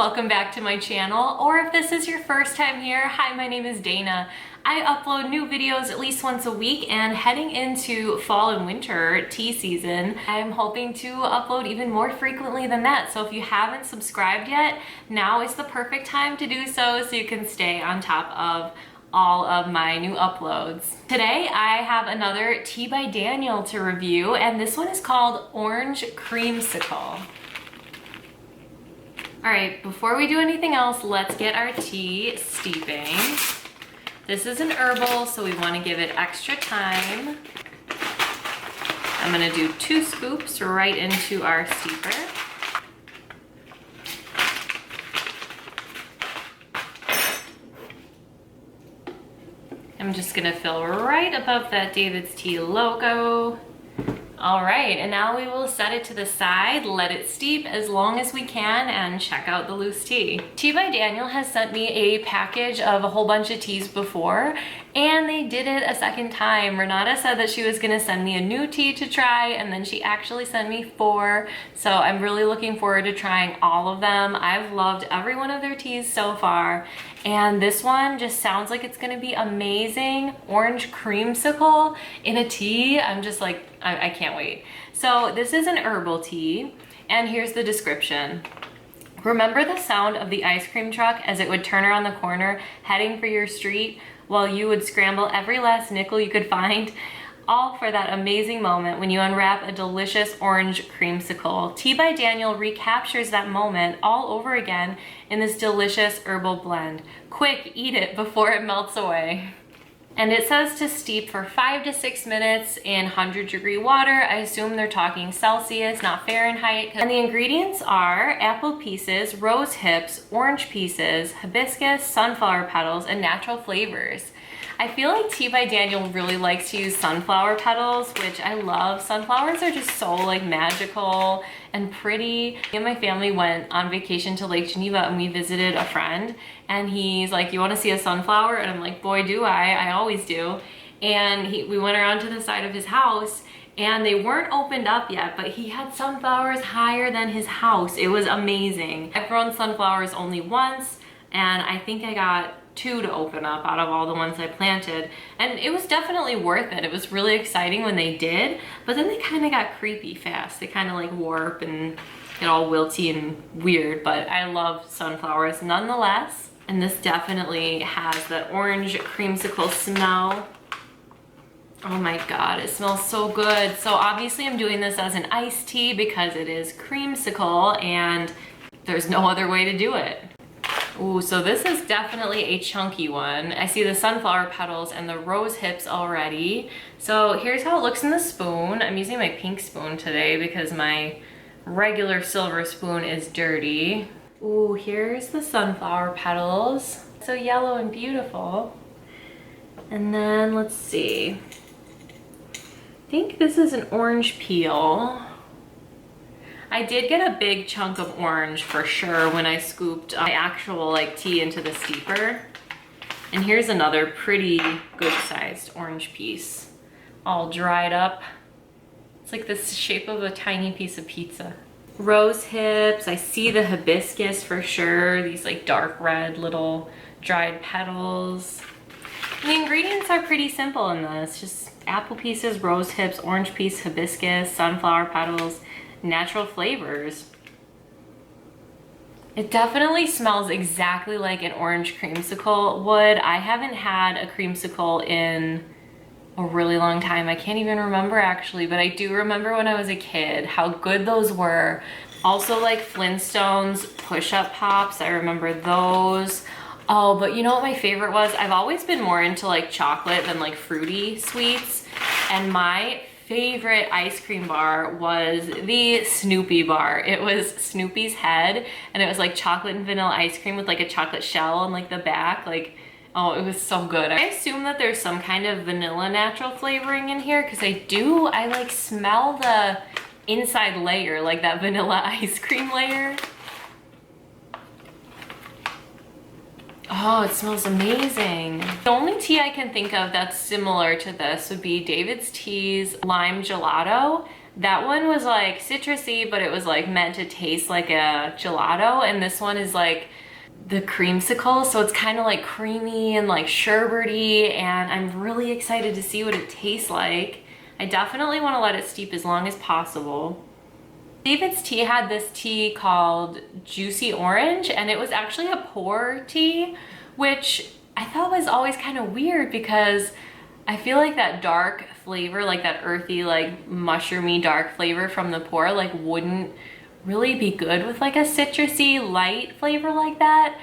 welcome back to my channel, or if this is your first time here, hi, my name is Dana. I upload new videos at least once a week, and heading into fall and winter tea season, I'm hoping to upload even more frequently than that. So if you haven't subscribed yet, now is the perfect time to do so you can stay on top of all of my new uploads. Today I have another tea by Daniel to review, and this one is called Orange Creamsicle. All right, before we do anything else, let's get our tea steeping. This is an herbal, so we want to give it extra time. I'm gonna do 2 scoops right into our steeper. I'm just gonna fill right above that David's Tea logo. All right, and now we will set it to the side, let it steep as long as we can, and check out the loose tea. Tea by Daniel has sent me a package of a whole bunch of teas before, and they did it a second time. Renata said that she was gonna send me a new tea to try, and then she actually sent me 4. So I'm really looking forward to trying all of them. I've loved every one of their teas so far, and this one just sounds like it's gonna be amazing. Orange Creamsicle in a tea. I'm just like, I can't wait. So this is an herbal tea, and here's the description. Remember the sound of the ice cream truck as it would turn around the corner heading for your street while you would scramble every last nickel you could find? All for that amazing moment when you unwrap a delicious orange creamsicle. Tea by Daniel recaptures that moment all over again in this delicious herbal blend. Quick, eat it before it melts away. And it says to steep for 5 to 6 minutes in 100-degree water. I assume they're talking Celsius, not Fahrenheit. And the ingredients are apple pieces, rose hips, orange pieces, hibiscus, sunflower petals, and natural flavors. I feel like Tea by Daniel really likes to use sunflower petals, which I love. Sunflowers are just so like magical and pretty. Me and my family went on vacation to Lake Geneva, and we visited a friend, and he's like, you want to see a sunflower? And I'm like, boy, do I always do. And we went around to the side of his house, and they weren't opened up yet, but he had sunflowers higher than his house. It was amazing. I've grown sunflowers only once, and I think I got 2 to open up out of all the ones I planted, and it was definitely worth it. It was really exciting when they did, but then they kind of got creepy fast. They kind of like warp and get all wilty and weird, but I love sunflowers nonetheless. And this definitely has that orange creamsicle smell. Oh my god, it smells so good. So obviously I'm doing this as an iced tea because it is creamsicle and there's no other way to do it. Ooh, so this is definitely a chunky one. I see the sunflower petals and the rose hips already. So here's how it looks in the spoon. I'm using my pink spoon today because my regular silver spoon is dirty. Ooh, here's the sunflower petals. So yellow and beautiful. And then let's see. I think this is an orange peel. I did get a big chunk of orange for sure when I scooped my actual like tea into the steeper. And here's another pretty good sized orange piece, all dried up. It's like the shape of a tiny piece of pizza. Rose hips, I see the hibiscus for sure. These like dark red little dried petals. And the ingredients are pretty simple in this, just apple pieces, rose hips, orange piece, hibiscus, sunflower petals, natural flavors. It definitely smells exactly like an orange creamsicle would. I haven't had a creamsicle in a really long time. I can't even remember actually, but I do remember when I was a kid how good those were. Also like Flintstones push-up pops, I remember those. Oh, but you know what my favorite was? I've always been more into like chocolate than like fruity sweets, and my favorite ice cream bar was the Snoopy bar. It was Snoopy's head, and it was like chocolate and vanilla ice cream with like a chocolate shell on like the back. Like, oh, it was so good. I assume that there's some kind of vanilla natural flavoring in here because I like smell the inside layer, like that vanilla ice cream layer. Oh, it smells amazing. The only tea I can think of that's similar to this would be David's Tea's Lime Gelato. That one was like citrusy, but it was like meant to taste like a gelato, and this one is like the creamsicle, so it's kind of like creamy and like sherbety, and I'm really excited to see what it tastes like. I definitely want to let it steep as long as possible. David's Tea had this tea called Juicy Orange, and it was actually a pour tea, which I thought was always kind of weird because I feel like that dark flavor, like that earthy, like mushroomy dark flavor from the pour, like wouldn't really be good with like a citrusy light flavor like that.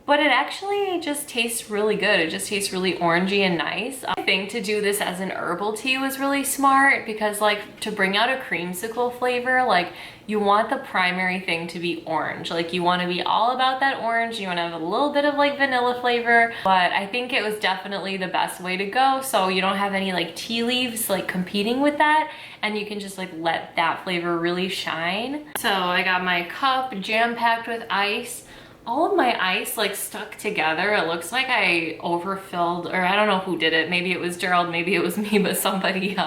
But it actually just tastes really good. It just tastes really orangey and nice. I think to do this as an herbal tea was really smart because like to bring out a creamsicle flavor, like you want the primary thing to be orange. Like you want to be all about that orange. You want to have a little bit of like vanilla flavor, but I think it was definitely the best way to go. So you don't have any like tea leaves like competing with that, and you can just like let that flavor really shine. So I got my cup jam-packed with ice. All of my ice like stuck together. It looks like I overfilled, or I don't know who did it. Maybe it was Gerald, maybe it was me, but somebody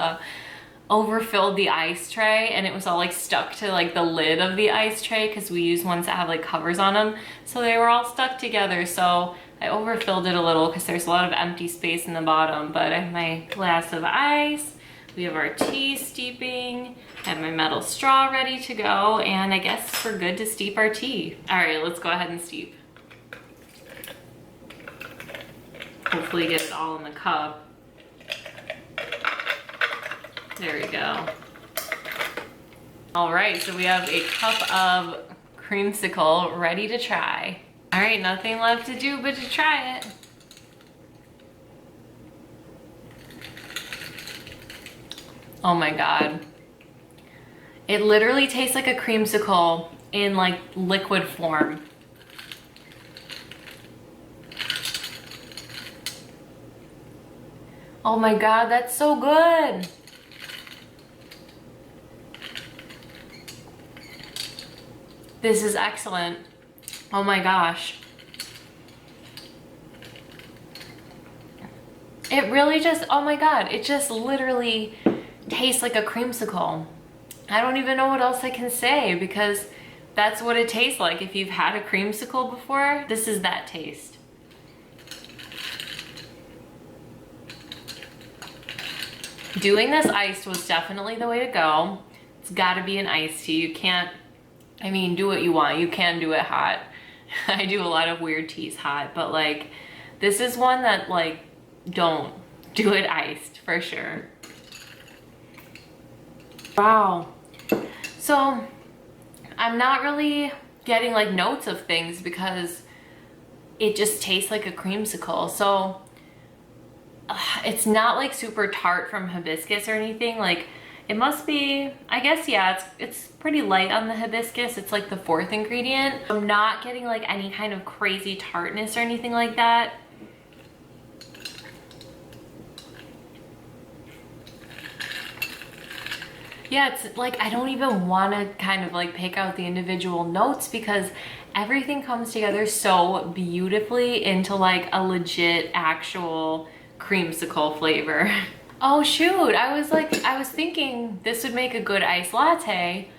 overfilled the ice tray, and it was all like stuck to like the lid of the ice tray because we use ones that have like covers on them. So they were all stuck together. So I overfilled it a little because there's a lot of empty space in the bottom, but I have my glass of ice. We have our tea steeping. I have my metal straw ready to go, and I guess we're good to steep our tea. All right, let's go ahead and steep. Hopefully get it all in the cup. There we go. All right, so we have a cup of creamsicle ready to try. All right, nothing left to do but to try it. Oh my God. It literally tastes like a creamsicle in like liquid form. Oh my God, that's so good. This is excellent. Oh my gosh. It really just, oh my God, it just literally tastes like a creamsicle. I don't even know what else I can say because that's what it tastes like. If you've had a creamsicle before, this is that taste. Doing this iced was definitely the way to go. It's gotta be an iced tea. You can't, I mean, do what you want. You can do it hot. I do a lot of weird teas hot, but like, this is one that like, don't do it iced for sure. Wow. So I'm not really getting like notes of things because it just tastes like a creamsicle. So it's not like super tart from hibiscus or anything. Like it must be, I guess, yeah, it's pretty light on the hibiscus. It's like the fourth ingredient. I'm not getting like any kind of crazy tartness or anything like that. Yeah, it's like I don't even want to kind of like pick out the individual notes because everything comes together so beautifully into like a legit actual creamsicle flavor. Oh shoot, I was thinking this would make a good iced latte,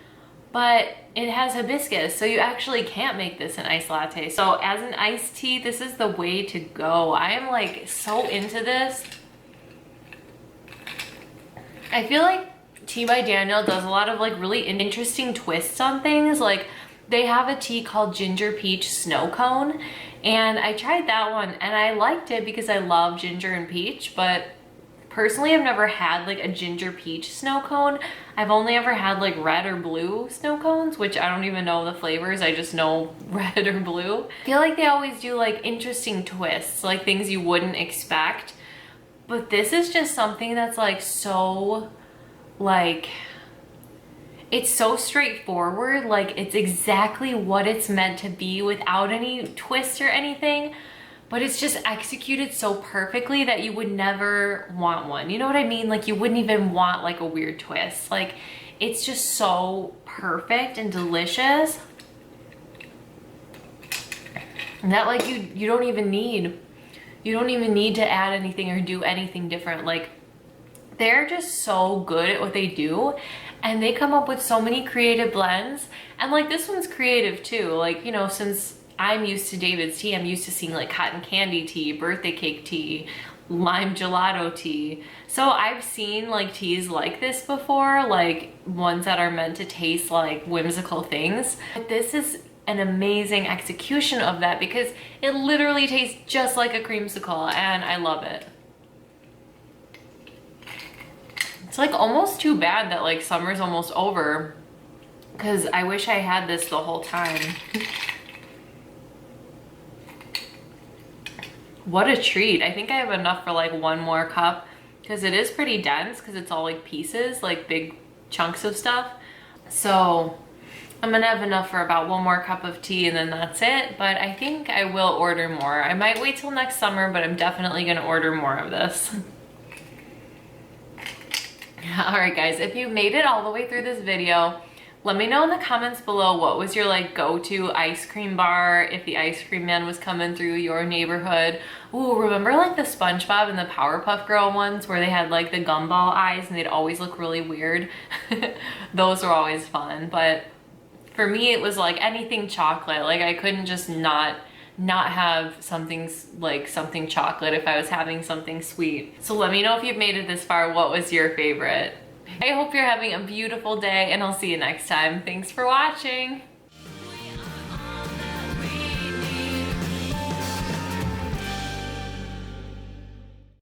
but it has hibiscus, so you actually can't make this an iced latte. So as an iced tea, this is the way to go. I am like so into this. I feel like Tea by Daniel does a lot of like really interesting twists on things. Like they have a tea called Ginger Peach Snow Cone, and I tried that one and I liked it because I love ginger and peach, but personally I've never had like a ginger peach snow cone. I've only ever had like red or blue snow cones, which I don't even know the flavors. I just know red or blue. I feel like they always do like interesting twists, like things you wouldn't expect. But this is just something that's like so, like, it's so straightforward. Like it's exactly what it's meant to be without any twist or anything, but it's just executed so perfectly that you would never want one. You know what I mean? Like you wouldn't even want like a weird twist. Like it's just so perfect and delicious that like you don't even need to add anything or do anything different. Like they're just so good at what they do. and they come up with so many creative blends. And like this one's creative too. Like, you know, since I'm used to David's tea, I'm used to seeing like cotton candy tea, birthday cake tea, lime gelato tea. So I've seen like teas like this before, like ones that are meant to taste like whimsical things. But this is an amazing execution of that because it literally tastes just like a creamsicle, and I love it. It's like almost too bad that like summer's almost over, because I wish I had this the whole time. What a treat. I think I have enough for like one more cup because it is pretty dense because it's all like pieces, like big chunks of stuff. So I'm gonna have enough for about one more cup of tea and then that's it. But I think I will order more. I might wait till next summer, but I'm definitely gonna order more of this. All right guys, if you made it all the way through this video, let me know in the comments below what was your like go-to ice cream bar, if the ice cream man was coming through your neighborhood. Ooh, remember like the SpongeBob and the Powerpuff Girl ones where they had like the gumball eyes and they'd always look really weird? Those were always fun. But for me, it was like anything chocolate. Like I couldn't just not have something chocolate if I was having something sweet. So let me know if you've made it this far, what was your favorite? I hope you're having a beautiful day and I'll see you next time. Thanks for watching.